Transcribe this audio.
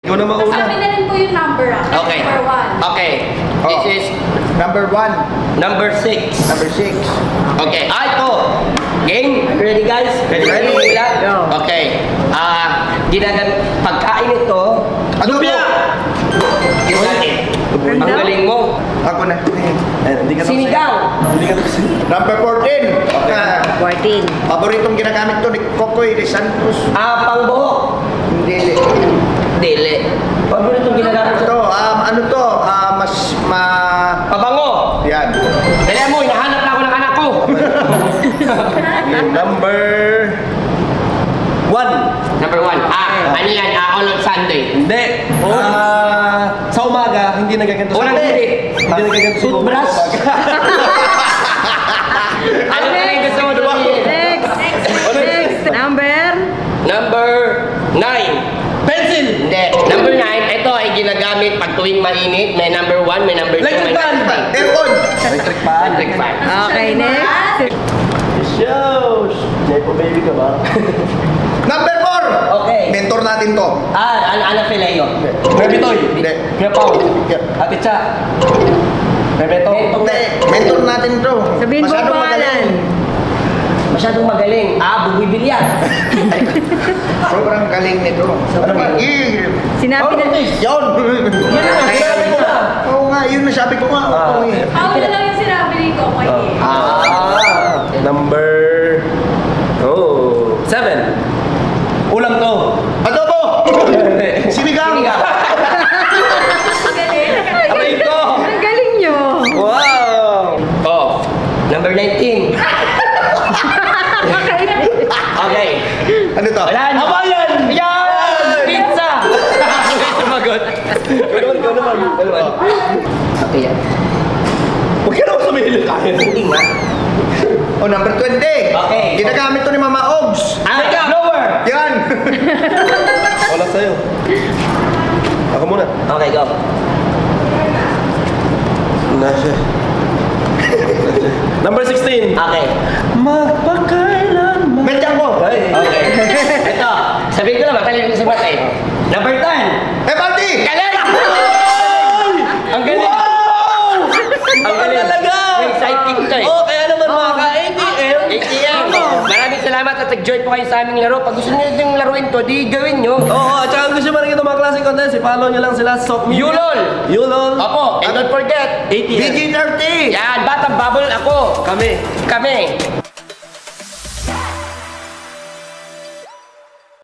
Ikaw na mauna. Sabi na rin po yung number Okay. Number 1. Okay. This is Number 1. number 6. Number 6. Okay. Ito. Game? Ready guys? Ready. Go. Okay. Pagkain ito. Ano po? Ang galing mo. Ako na. Hindi ka Sinigang. Hindi ka Number 14. 14. Paboritong ginagamit to ni Kokoy de Santos. Pangbuhok. Hindi. Dili. Paborito ginagamit Ito, sa ano to? pabango. Yan. Dali mo, hinahanap na ako ng anak ko. Number 1. Number 1. Ano yan? On Sunday. Hindi. Sa umaga, hindi nagaganto sa Walang hindi. Hindi nagaganto sa Toothbrush. Ano na yung gusto mo doon? Next. Number 9. Pencil. Hindi. Number 9, ito ay ginagamit pag tuwing mainit. May number 1, may number 2, Electric may fan. number 3. Aircon. Electric fan. Electric fan. Okay, next. Shows. Nepo baby ka ba? Number 4. Okay. Mentor natin to. Ano Fileo? Bebitoy. Hindi. Kuya Pao. Ate Cha. Bebeto. Hindi. Mentor natin to. Sabihin mo ang Masyadong pangalan. Masyadong magaling. Buboy Villar. Sobrang galing nito. Ano ba? Sinabi na. Yun. Sinabi ko na. Oo nga, yun nasabi ko nga. Oo, eh. Ako na lang yung sinabi ni Kokoy. Number 7. Ulam to. Adobo! Sinigang! Aray ko. Ang galing nyo. Wow. Number 19. Okay. Ano to? Wala na. Abayan. Yan! Pizza! May sumagot. Ikaw naman. Okay yan. Huwag ka naman sabihin na kaya. Hindi nga. Number 20. Okay. Ginagamit to ni Mama Ogs. Blower! Yan. Wala sa'yo. Ako muna. Okay, go. Nasa. Number 16. Okay. Magpakailanman. Medyan ko. Ay. Okay. Ito. Sabihin ko lang, matalino ko sa mata eh. Number 10. Party! Kalera! Ang galing! Wow! Ang galing! Talaga! May sidekick to eh. Oh, kaya naman mga ka-ATM. ATM! Maraming salamat at nag-join po kayo sa aming laro. Pag gusto nyo yung laruin to, di gawin nyo. Oo, at saka kung gusto mo rin ito mga klaseng content, i-follow nyo lang sila sa Sok Media. Yulol! Yulol. Opo, and don't forget, ATM. BG30. yan, Batang Bubble ako. Kami. Kami.